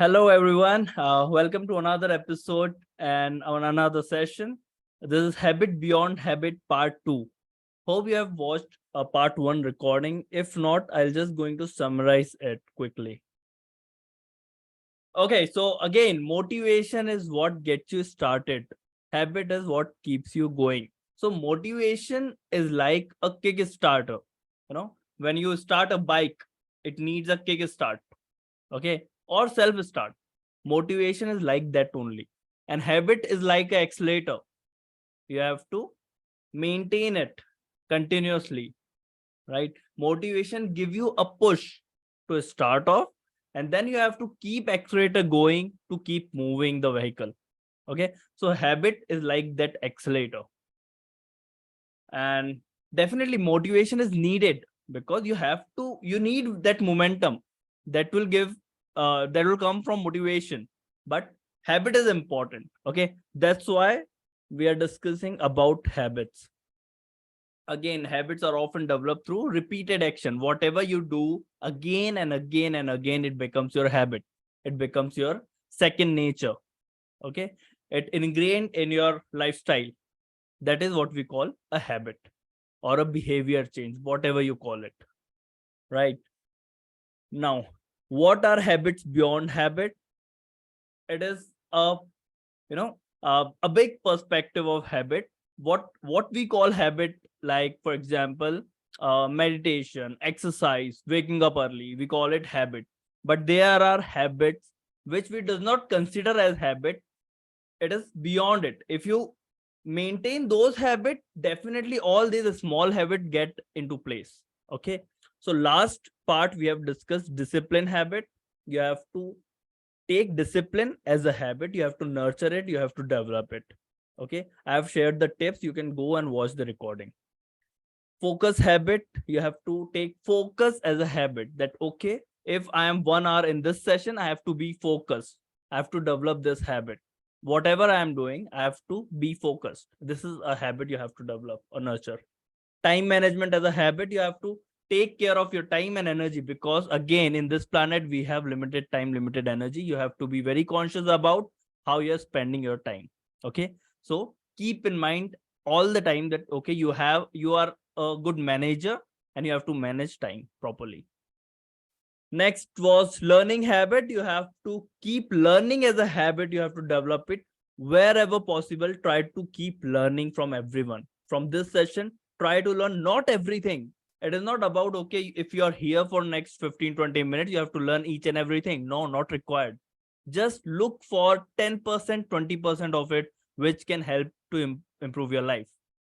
Hello, everyone. Welcome to another episode and on another session. This is Habit Beyond Habit Part 2. Hope you have watched a Part 1 recording. If not, I'll just going to summarize it quickly. Okay, so again, motivation is what gets you started. Habit is what keeps you going. So motivation is like a kickstarter. When you start a bike, it needs a kickstart. Okay, or self start. Motivation is like that only, and habit is like an accelerator. You have to maintain it continuously, right? Motivation give you a push to start off, and then you have to keep accelerator going to keep moving the vehicle. Okay, so habit is like that accelerator, and definitely motivation is needed because you need that momentum that will give that will come from motivation, but habit is important. Okay, that's why we are discussing about habits. Again, habits are often developed through repeated action. Whatever you do again and again and again, it becomes your habit. It becomes your second nature. Okay, it ingrained in your lifestyle. That is what we call a habit or a behavior change, whatever you call it. Right now, what are habits beyond habit? It is a big perspective of habit. What we call habit, like for example, meditation, exercise, waking up early, we call it habit. But there are habits which we does not consider as habit. It is beyond it. If you maintain those habits, definitely all these small habits get into place. Okay, so last part we have discussed discipline habit. You have to take discipline as a habit. You have to nurture it, you have to develop it. Okay, I have shared the tips. You can go and watch the recording. Focus habit, you have to take focus as a habit. That okay, if I am 1 hour in this session, I have to be focused. I have to develop this habit. Whatever I am doing, I have to be focused. This is a habit you have to develop or nurture. Time management as a habit, you have to take care of your time and energy, because again, in this planet we have limited time, limited energy. You have to be very conscious about how you're spending your time. Okay, so keep in mind all the time that okay, you are a good manager and you have to manage time properly. Next was learning habit. You have to keep learning as a habit. You have to develop it wherever possible. Try to keep learning from everyone. From this session, try to learn not everything. It is not about, okay, if you are here for next 15-20 minutes, you have to learn each and everything. No, not required. Just look for 10%, 20% of it, which can help to improve your life.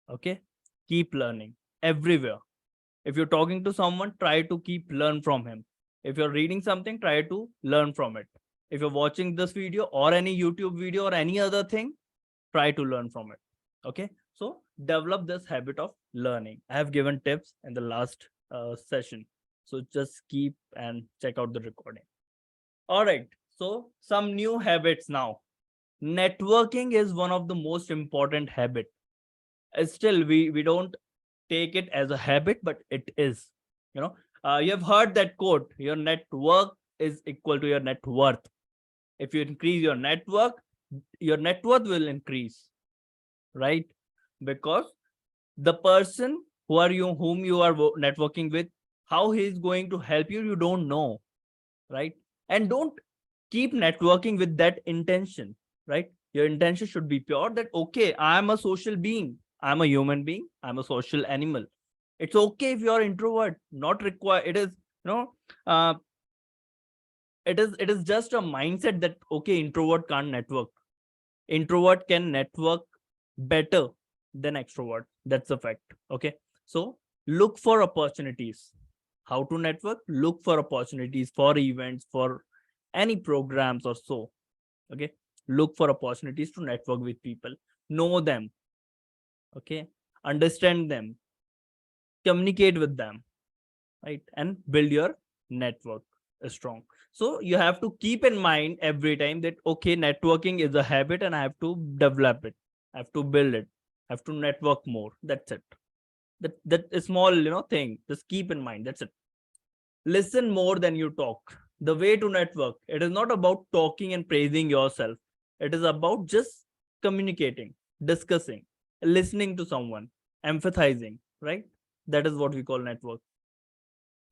Okay, keep learning everywhere. If you're talking to someone, try to keep learn from him. If you're reading something, try to learn from it. If you're watching this video or any YouTube video or any other thing, try to learn from it. Okay, so develop this habit of learning. I have given tips in the last session, so just keep and check out the recording. All right, so some new habits now. Networking is one of the most important habit. Still, we don't take it as a habit, but it is. You have heard that quote: your network is equal to your net worth. If you increase your net worth will increase, right? Because the person whom you are networking with, how he is going to help you, you don't know, right? And don't keep networking with that intention, right? Your intention should be pure, that okay, I am a social being, I'm a human being, I'm a social animal. It's okay if you're introvert, not required. It is, you know, uh, it is just a mindset that okay, introvert can't network. Introvert can network better than extrovert. That's a fact. Okay. So look for opportunities. How to network? Look for opportunities for events, for any programs or so. Okay. Look for opportunities to network with people. Know them. Okay. Understand them. Communicate with them. Right. And build your network strong. So you have to keep in mind every time that okay, networking is a habit and I have to develop it. I have to build it. I have to network more. That's it. That is small, thing. Just keep in mind. That's it. Listen more than you talk. The way to network, it is not about talking and praising yourself. It is about just communicating, discussing, listening to someone, empathizing, right? That is what we call network.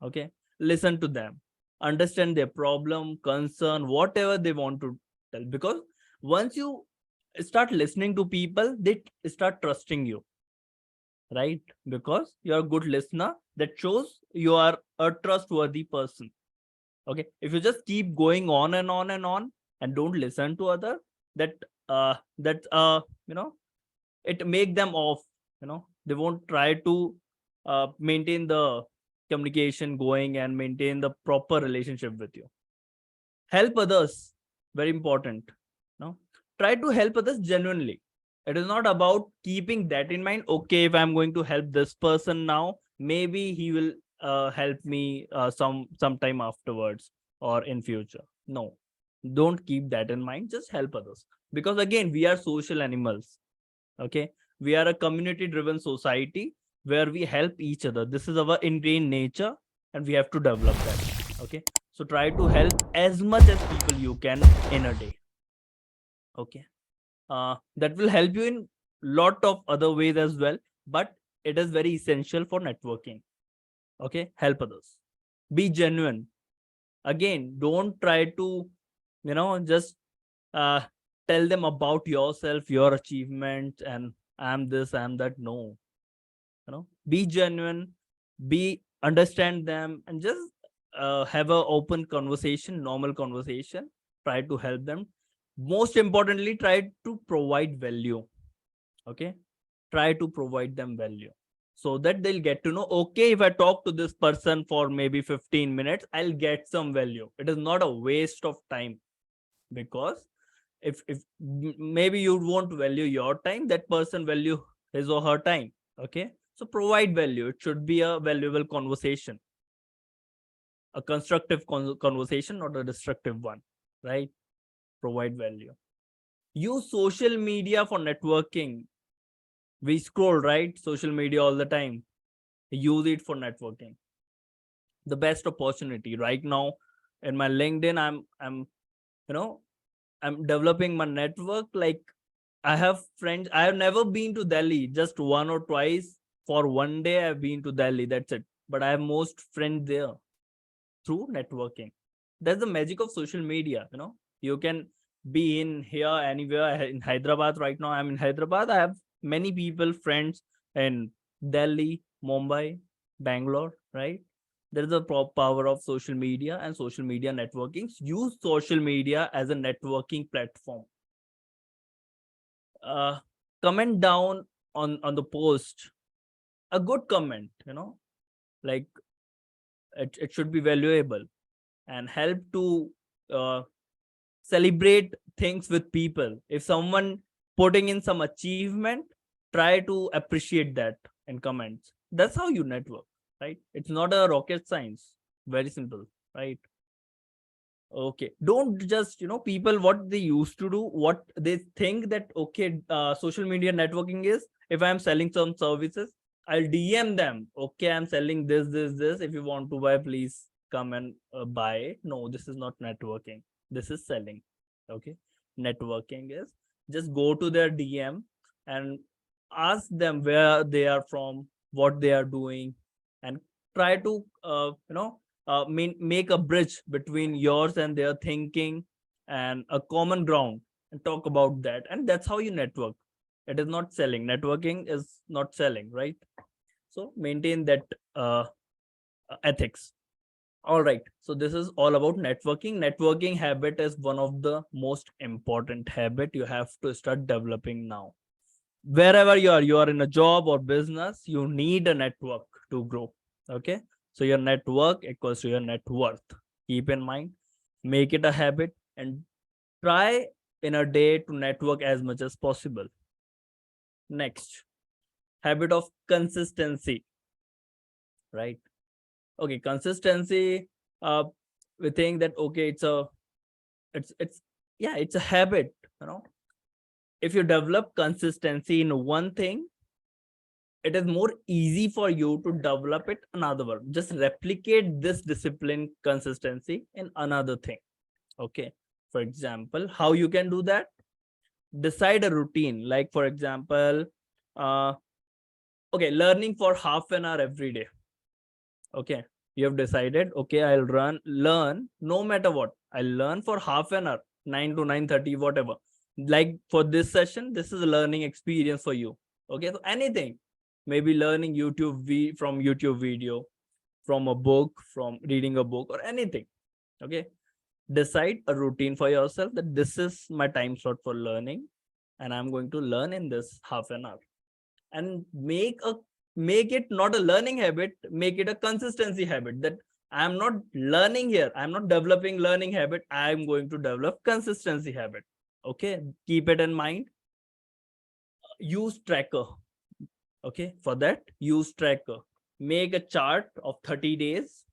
Okay. Listen to them, understand their problem, concern, whatever they want to tell. Because once you start listening to people, they start trusting you, right? Because you're a good listener, that shows you are a trustworthy person. Okay, if you just keep going on and on and on and don't listen to other, that you know, it make them off, you know, they won't try to maintain the communication going and maintain the proper relationship with you. Help others, very important. No, try to help others genuinely. It is not about keeping that in mind. Okay, if I'm going to help this person now, maybe he will help me sometime afterwards or in future. No, don't keep that in mind, just help others. Because again, we are social animals. Okay, we are a community driven society where we help each other. This is our ingrained nature, and we have to develop that. Okay, so try to help as much as people you can in a day. Okay, that will help you in lot of other ways as well, but it is very essential for networking. Okay, help others, be genuine. Again, don't try to, you know, just uh, tell them about yourself, your achievements, and I'm this, I'm that. No, you know, be genuine, be understand them, and just have a open conversation, normal conversation. Try to help them. Most importantly, try to provide value. Okay, try to provide them value, so that they'll get to know, okay, if I talk to this person for maybe 15 minutes, I'll get some value. It is not a waste of time. Because if maybe you won't value your time, that person value his or her time. Okay, so provide value. It should be a valuable conversation, a constructive conversation, not a destructive one, right? Provide value. Use social media for networking. We scroll, right, social media all the time. Use it for networking. The best opportunity right now in my LinkedIn, I'm you know, I'm developing my network. Like, I have friends. I have never been to Delhi, just one or twice. For one day, I've been to Delhi. That's it. But I have most friends there through networking. That's the magic of social media. You know, you can be in here anywhere in Hyderabad right now. I'm in Hyderabad. I have many people, friends in Delhi, Mumbai, Bangalore, right? There is a power of social media and social media networking. Use social media as a networking platform. uh Comment down on the post, a good comment, you know, like it should be valuable, and help to uh, celebrate things with people. If someone putting in some achievement, try to appreciate that in comments. That's how you network, right? It's not a rocket science. Very simple, right? Okay, don't just, you know, people what they used to do, what they think that, okay, social media networking is, if I'm selling some services, I'll DM them, okay, I'm selling this, if you want to buy, please come and buy. No, this is not networking, this is selling. Okay, networking is just go to their DM and ask them where they are from, what they are doing, and try to make a bridge between yours and their thinking, and a common ground, and talk about that. And that's how you network. It is not selling. Networking is not selling, right? So maintain that uh, ethics. All right, so this is all about networking. Networking habit is one of the most important habit you have to start developing now. Wherever you are in a job or business, you need a network to grow. Okay, so your network equals to your net worth. Keep in mind, make it a habit, and try in a day to network as much as possible. Next, habit of consistency, right? Okay, consistency, uh we think that, okay, it's yeah, it's a habit, you know. If you develop consistency in one thing, it is more easy for you to develop it another one. Just replicate this discipline consistency in another thing. Okay. For example, how you can do that? Decide a routine. Like for example, uh, okay, learning for half an hour every day. Okay. You have decided, okay, I'll learn no matter what. I'll learn for half an hour, 9 to 9:30, whatever. Like for this session, this is a learning experience for you. Okay. So anything, maybe learning from YouTube video, from a book, from reading a book or anything. Okay. Decide a routine for yourself that this is my time slot for learning and I'm going to learn in this half an hour, and make it not a learning habit, make it a consistency habit, that I'm not learning here, I'm not developing learning habit, I'm going to develop consistency habit. Okay, keep it in mind. Use tracker. Okay, for that, use tracker. Make a chart of 30 days,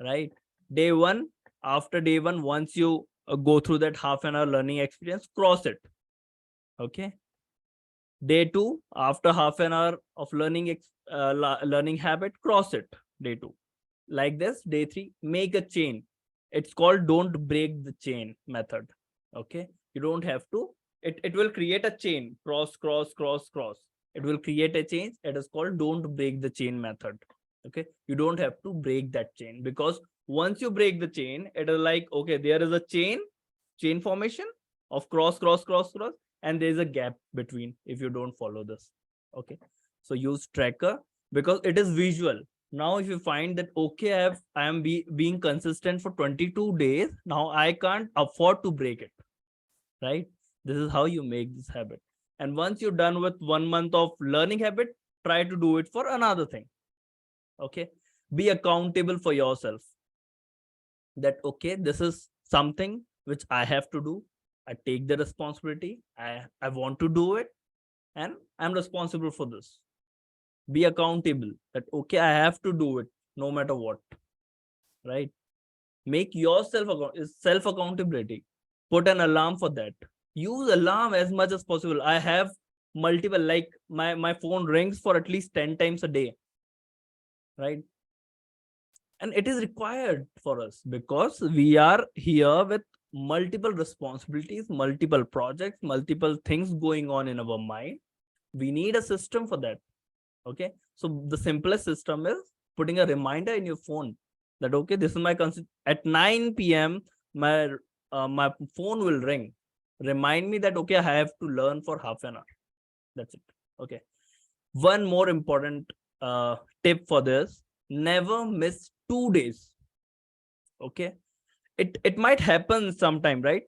right? Day one, after day one, once you go through that half an hour learning experience, cross it. Okay. Day two, after half an hour of learning habit, cross it. Day two. Like this. Day three, make a chain. It's called don't break the chain method. Okay. You don't have to. It will create a chain. Cross, cross, cross, cross. It will create a chain. It is called don't break the chain method. Okay. You don't have to break that chain, because once you break the chain, it is like, okay, there is a chain formation of cross, cross, cross, cross, and there is a gap between if you don't follow this. Okay. So use tracker because it is visual. Now if you find that, okay, I am being consistent for 22 days, now I can't afford to break it, right? This is how you make this habit. And once you're done with 1 month of learning habit, try to do it for another thing. Okay. Be accountable for yourself, that okay, this is something which I have to do. I take the responsibility. I want to do it, and I'm responsible for this. Be accountable, that okay, I have to do it no matter what, right? Make yourself self accountability. Put an alarm for that. Use alarm as much as possible. I have multiple, like my phone rings for at least 10 times a day, right? And it is required for us because we are here with multiple responsibilities, multiple projects, multiple things going on in our mind. We need a system for that. Okay. So the simplest system is putting a reminder in your phone that, okay, this is my at 9 p.m. My phone will ring. Remind me that, okay, I have to learn for half an hour. That's it. Okay. One more important tip for this: never miss 2 days. Okay. It might happen sometime, right?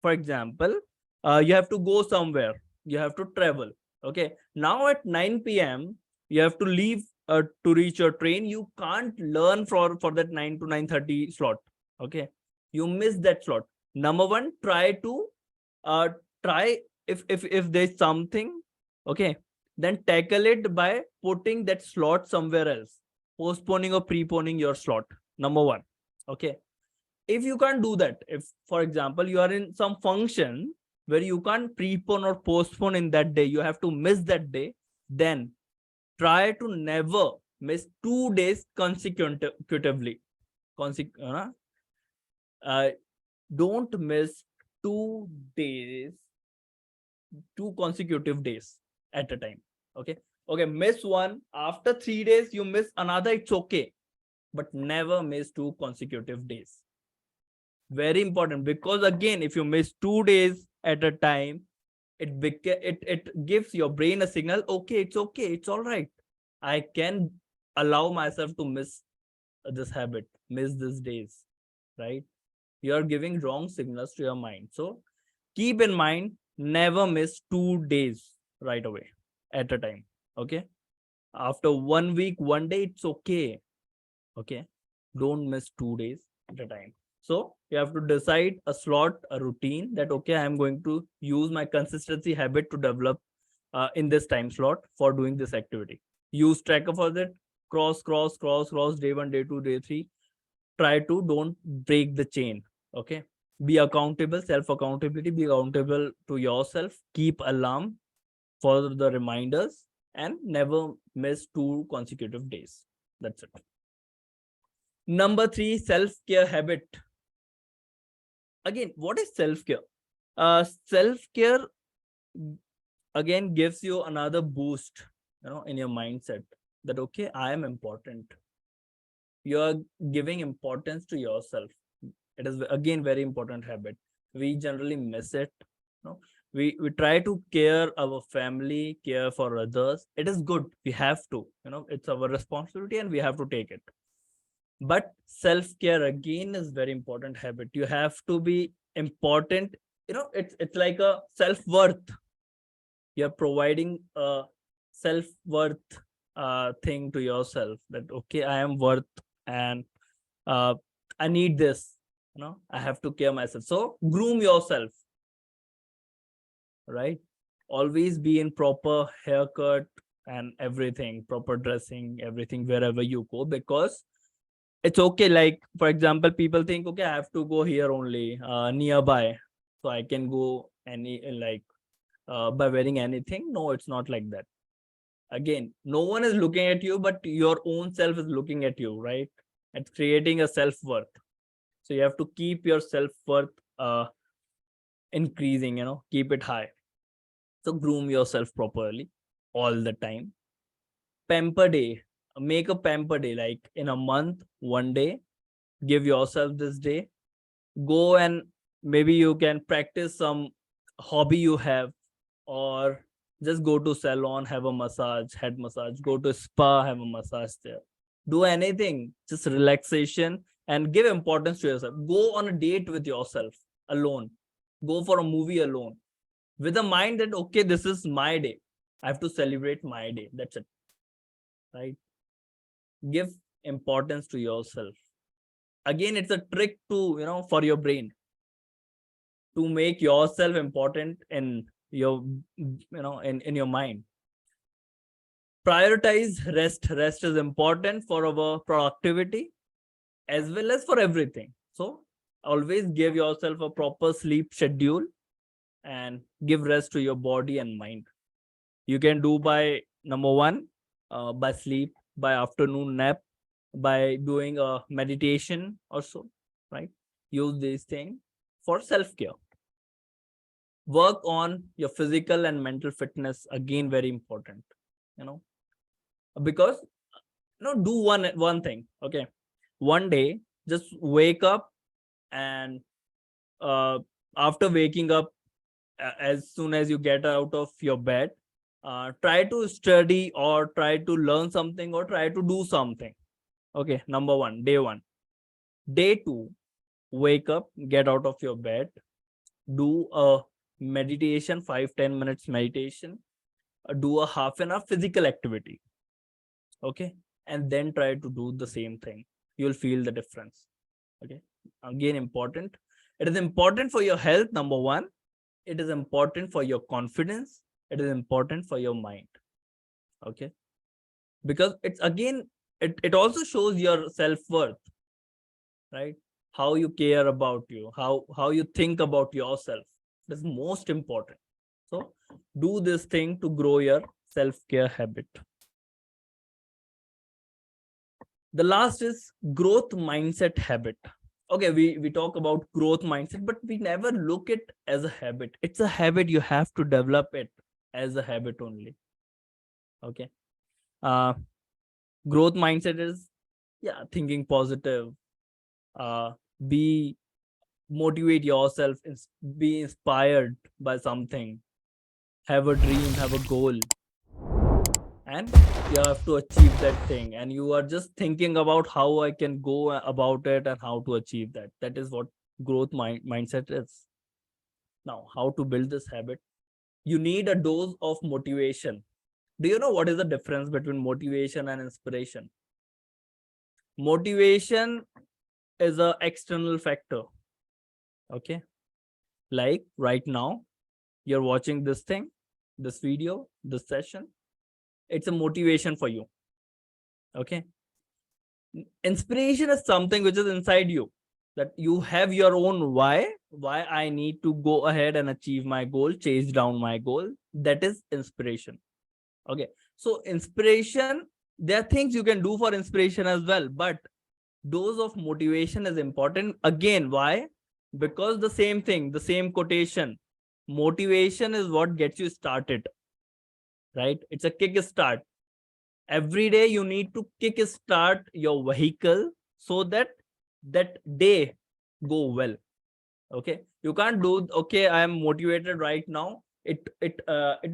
For example, you have to go somewhere, you have to travel. Okay. Now at 9 p.m. you have to leave to reach your train. You can't learn for that 9 to 9:30 slot. Okay. You miss that slot. Number one, try to uh try, if there's something, okay, then tackle it by putting that slot somewhere else, postponing or preponing your slot. Number one. Okay. If you can't do that, if for example you are in some function where you can't prepone or postpone in that day, you have to miss that day, then try to never miss 2 days consecutively. Uh, don't miss 2 days, 2 consecutive days at a time. Okay. Okay. Miss one, after 3 days you miss another, it's okay, but never miss 2 consecutive days. Very important, because again, if you miss 2 days at a time, it gives your brain a signal, okay, it's all right, I can allow myself to miss this habit, miss these days, right? You are giving wrong signals to your mind. So keep in mind, never miss 2 days right away at a time. Okay. After 1 week, 1 day, it's okay. Okay. Don't miss 2 days at a time. So you have to decide a slot, a routine, that okay, I'm going to use my consistency habit to develop in this time slot for doing this activity. Use tracker for that. Cross, cross, cross, cross. Day one, day two, day three. Try to don't break the chain. Okay. Be accountable, self accountability. Be accountable to yourself. Keep alarm for the reminders. and never miss 2 consecutive days. That's it. Number 3, self-care habit. Again, what is self-care? Self-care again gives you another boost, in your mindset that okay, I am important. You are giving importance to yourself. It is again very important habit. We generally miss it. We try to care our family, care for others. It is good. We have to. It's our responsibility and we have to take it. But self-care again is very important habit. You have to be important. It's like a self-worth. You're providing a self-worth thing to yourself that okay, I am worth, and uh, I need this. I have to care myself. So groom yourself, right? Always be in proper haircut and everything, proper dressing, everything wherever you go, because it's okay. Like for example, people think okay, I have to go here only nearby, so I can go any like by wearing anything. No, it's not like that. Again, no one is looking at you, but your own self is looking at you, right? It's creating a self-worth. So you have to keep your self-worth increasing, keep it high. So groom yourself properly all the time. Pamper day. Make a pamper day, like in a month, one day. Give yourself this day. Go and maybe you can practice some hobby you have, or just go to salon, have a massage, head massage, go to spa, have a massage there. Do anything, just relaxation, and give importance to yourself. Go on a date with yourself alone. Go for a movie alone with a mind that okay, this is my day. I have to celebrate my day. That's it. Right? Give importance to yourself. Again, it's a trick to, for your brain to make yourself important in your, in your mind. Prioritize rest. Rest is important for our productivity as well as for everything. So always give yourself a proper sleep schedule and give rest to your body and mind. You can do by number one, by sleep, by afternoon nap, by doing a meditation also, right? Use these things for self-care. Work on your physical and mental fitness, again very important, because do one thing. Okay, one day just wake up and after waking up, as soon as you get out of your bed, try to study or try to learn something or try to do something. Okay, number one, day one. Day two, wake up, get out of your bed, do a meditation, 5-10 minutes meditation, do a half an hour physical activity. Okay, and then try to do the same thing. You'll feel the difference. Okay, again important. It is important for your health, number one. It is important for your confidence. It is important for your mind. Okay, because it's again, it also shows your self-worth, right? How you care about you, how you think about yourself. That's most important. So do this thing to grow your self-care habit. The last is growth mindset habit. Okay, we talk about growth mindset, but we never look it as a habit. It's a habit. You have to develop it as a habit only. Okay, growth mindset is, yeah, thinking positive, be motivate yourself, be inspired by something, have a dream, have a goal, and you have to achieve that thing, and you are just thinking about how I can go about it and how to achieve that. That is what growth mindset is. Now, how to build this habit? You need a dose of motivation. Do you know what is the difference between motivation and inspiration? Motivation is a external factor. Okay, like right now you're watching this thing, this video, this session. It's a motivation for you. Okay, inspiration is something which is inside you, that you have your own why I need to go ahead and achieve my goal, chase down my goal. That is inspiration. Okay, So inspiration, there are things you can do for inspiration as well, but dose of motivation is important. Again, why? Because the same thing, the same quotation, motivation is what gets you started, right? It's a kick start. Every day you need to kick start your vehicle so that that day go well. Okay, you can't do, okay, I am motivated right now, it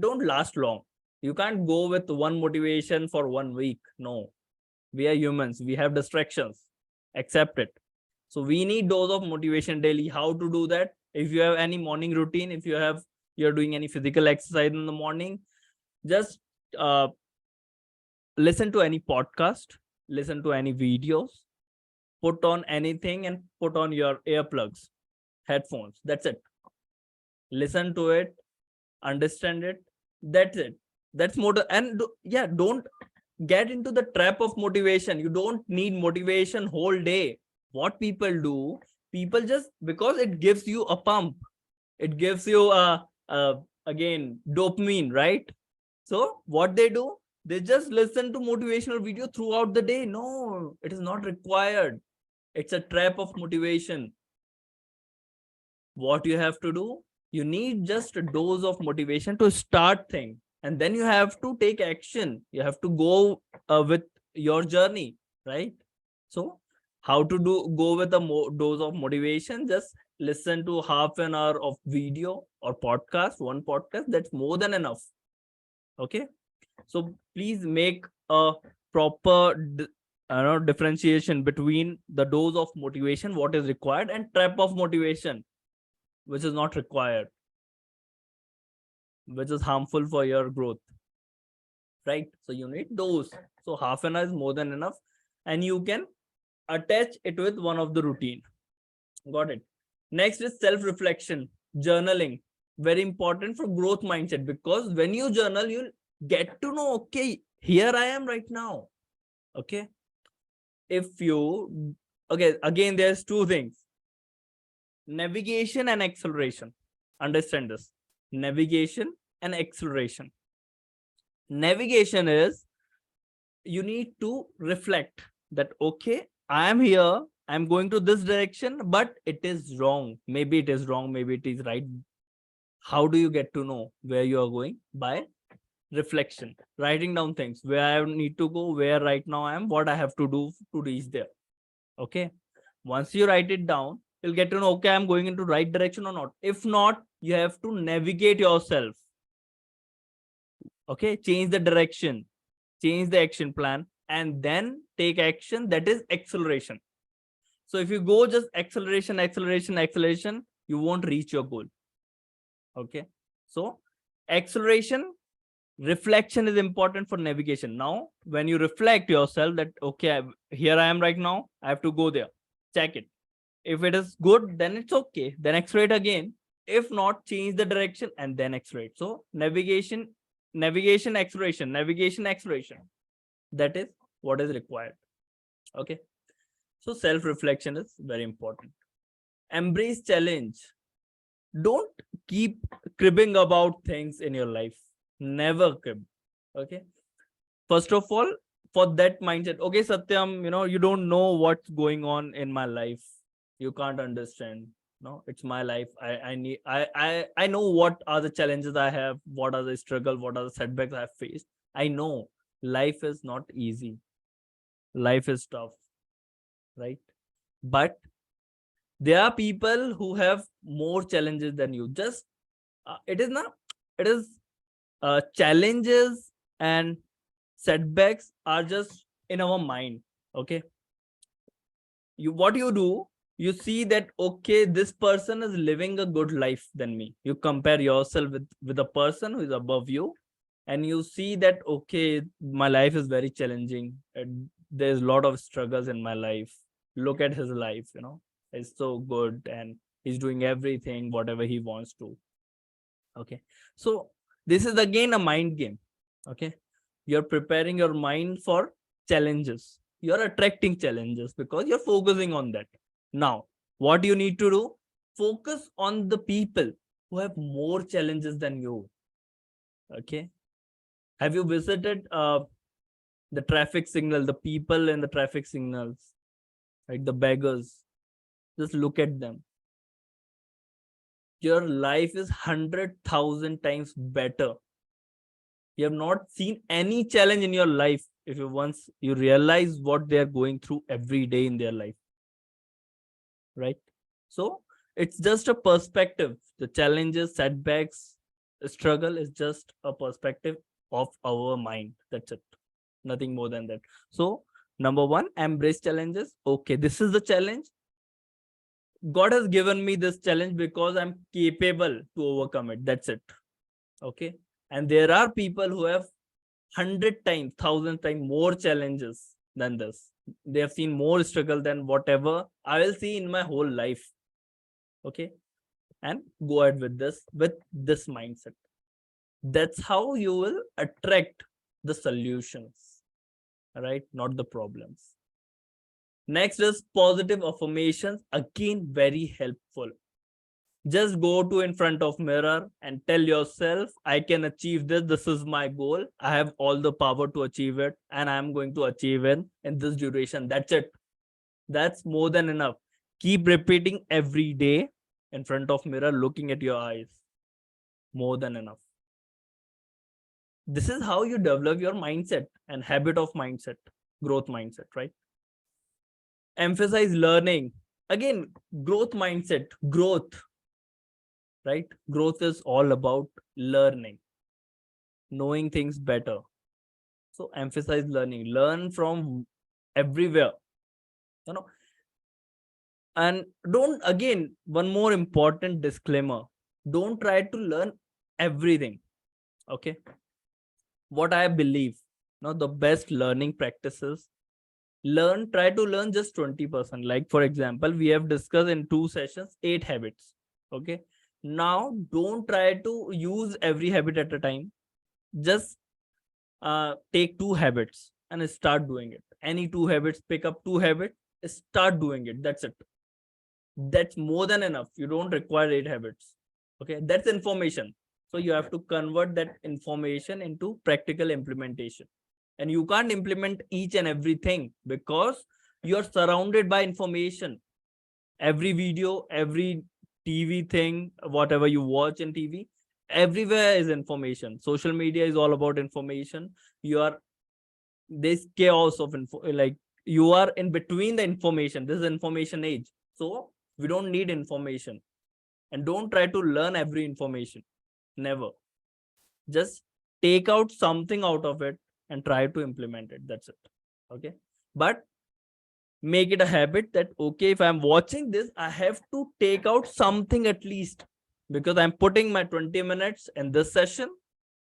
don't last long. You can't go with one motivation for 1 week. No, we are humans, we have distractions, accept it. So we need dose of motivation daily. How to do that? If you have any morning routine, if you're doing any physical exercise in the morning, just uh, listen to any podcast, listen to any videos, put on anything and put on your earplugs, headphones. That's it. Listen to it, understand it. That's it. That's and yeah, don't get into the trap of motivation. You don't need motivation whole day. What people do, people just, because it gives you a pump, it gives you a again dopamine, right? So what they do, they just listen to motivational video throughout the day. No, it is not required. It's a trap of motivation. What you have to do, you need just a dose of motivation to start thing, and then you have to take action. You have to go with your journey, right? So how to do, go with a dose of motivation? Just listen to half an hour of video or podcast, one podcast, that's more than enough. Okay, so please make a proper differentiation between the dose of motivation, what is required, and trap of motivation, which is not required, which is harmful for your growth, right? So you need dose. So half an hour is more than enough, and you can attach it with one of the routine. Got it? Next is self-reflection, journaling. Very important for growth mindset, because when you journal, you'll get to know, okay, here I am right now. Okay. If you, okay, again, there's two things, navigation and acceleration. Understand this. Navigation and acceleration. Navigation is, you need to reflect that, okay, I am here, I'm going to this direction, but it is wrong. Maybe it is wrong, maybe it is right. How do you get to know where you are going? By reflection, writing down things, where I need to go, where right now I am, what I have to do to reach there. Okay, once you write it down, you'll get to know, okay, I'm going into right direction or not. If not, you have to navigate yourself. Okay, change the direction, change the action plan, and then take action. That is acceleration. So if you go just acceleration, acceleration, acceleration, you won't reach your goal. Okay, so acceleration, reflection is important for navigation. Now when you reflect yourself that, okay, here I am right now, I have to go there, check it. If it is good, then it's okay, then accelerate again. If not, change the direction and then accelerate. So navigation, navigation, acceleration, navigation, acceleration, that is what is required. Okay, so self-reflection is very important. Embrace challenge. Don't keep cribbing about things in your life. Never crib. Okay, first of all, for that mindset, okay, Satyam, you don't know what's going on in my life, you can't understand. No, it's my life. I know what are the challenges I have, what are the struggle, what are the setbacks I have faced. I know life is not easy, life is tough, right? But there are people who have more challenges than you. Just it is not, it is challenges and setbacks are just in our mind. Okay, you, what you do, you see that, okay, this person is living a good life than me. You compare yourself with a person who is above you, and you see that, okay, my life is very challenging and there's a lot of struggles in my life. Look at his life, it's so good and he's doing everything whatever he wants to. Okay, so this is again a mind game. Okay, you're preparing your mind for challenges, you're attracting challenges because you're focusing on that. Now what you need to do, focus on the people who have more challenges than you. Okay, Have you visited the traffic signal, the people in the traffic signals, right? The beggars. Just look at them. Your life is 100,000 times better. You have not seen any challenge in your life if you once you realize what they are going through every day in their life, right? So it's just a perspective. The challenges, setbacks, struggle is just a perspective of our mind. That's it. Nothing more than that. So number one, embrace challenges. Okay, this is the challenge. God has given me this challenge because I'm capable to overcome it. That's it. Okay. And there are people who have 100 times, 1,000 times more challenges than this. They have seen more struggle than whatever I will see in my whole life. Okay. And go ahead with this mindset. That's how you will attract the solutions, right? Not the problems. Next is positive affirmations. Again, very helpful. Just go to in front of mirror and tell yourself, I can achieve this. This is my goal. I have all the power to achieve it, and I'm going to achieve it in this duration. That's it. That's more than enough. Keep repeating every day in front of mirror, looking at your eyes. More than enough. This is how you develop your mindset and habit of mindset, growth mindset, right? Emphasize learning. Again, growth mindset, growth, right? Growth is all about learning, knowing things better. So emphasize learning, learn from everywhere, you know. And don't, again, one more important disclaimer, don't try to learn everything. Okay. What I believe, the best learning practices, try to learn just 20%. Like for example, we have discussed in 2 sessions 8 habits. Okay. Now don't try to use every habit at a time. Just take 2 habits and start doing it. Any 2 habits, pick up 2 habits, start doing it. That's it. That's more than enough. You don't require 8 habits. Okay. That's information. So you have to convert that information into practical implementation. And you can't implement each and everything because you're surrounded by information. Every video, every TV thing, whatever you watch in TV, everywhere is information. Social media is all about information. You are this chaos of info, like you are in between the information. This is information age. So we don't need information. And don't try to learn every information. Never. Just take out something out of it and try to implement it. That's it. Okay. But make it a habit that, okay, if I'm watching this, I have to take out something at least, because I'm putting my 20 minutes in this session.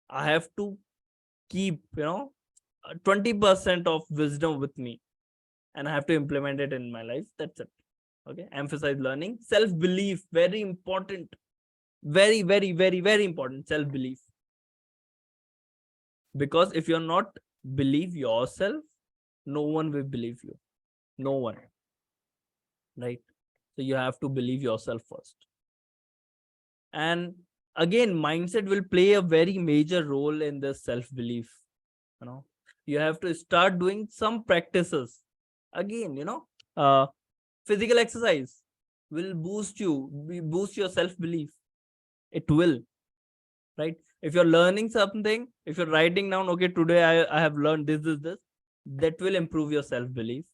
I have to keep, 20% of wisdom with me, and I have to implement it in my life. That's it. Okay. Emphasize learning. Self-belief, very important. Very, very, very, very important. Self-belief. Because if you're not believe yourself, no one will believe you. No one. Right? So you have to believe yourself first. And again, mindset will play a very major role in this self-belief. You have to start doing some practices. Again, physical exercise will boost your self-belief. It will. Right? If you're learning something, if you're writing down, okay, today I have learned this, that will improve your self-belief.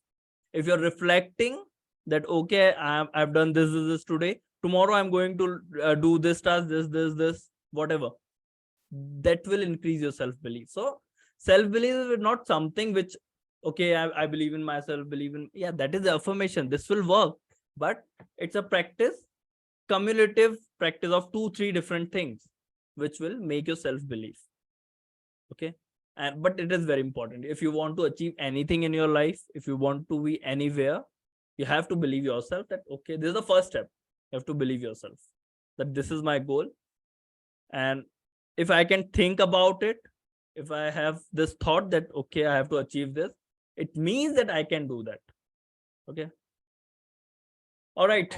If you're reflecting that, okay, I've done this today, tomorrow I'm going to do this task, this, whatever, that will increase your self-belief. So self-belief is not something which, okay, I believe in myself, yeah, that is the affirmation. This will work, but it's a practice, cumulative practice of 2-3 different things, which will make your self-belief. Okay. But it is very important. If you want to achieve anything in your life, if you want to be anywhere, you have to believe yourself that, okay, this is the first step. You have to believe yourself that this is my goal. And if I can think about it, if I have this thought that, okay, I have to achieve this, it means that I can do that. Okay. All right.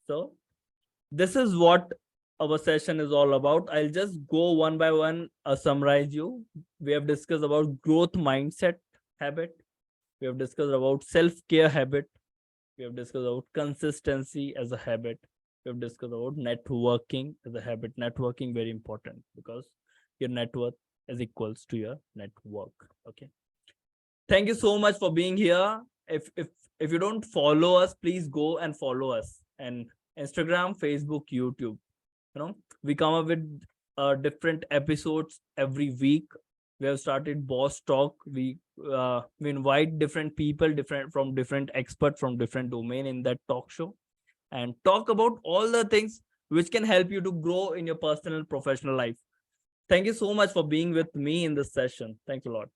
So this is what our session is all about. I'll just go one by one, summarize you. We have discussed about growth mindset habit. We have discussed about self-care habit. We have discussed about consistency as a habit. We have discussed about networking as a habit. Networking very important because your net worth is equals to your network. Okay. Thank you so much for being here. If you don't follow us, please go and follow us and Instagram, Facebook, YouTube. We come up with different episodes every week. We have started BOS Talk. We invite different people, different from different experts from different domain in that talk show, and talk about all the things which can help you to grow in your personal and professional life. Thank you so much for being with me in this session. Thanks a lot.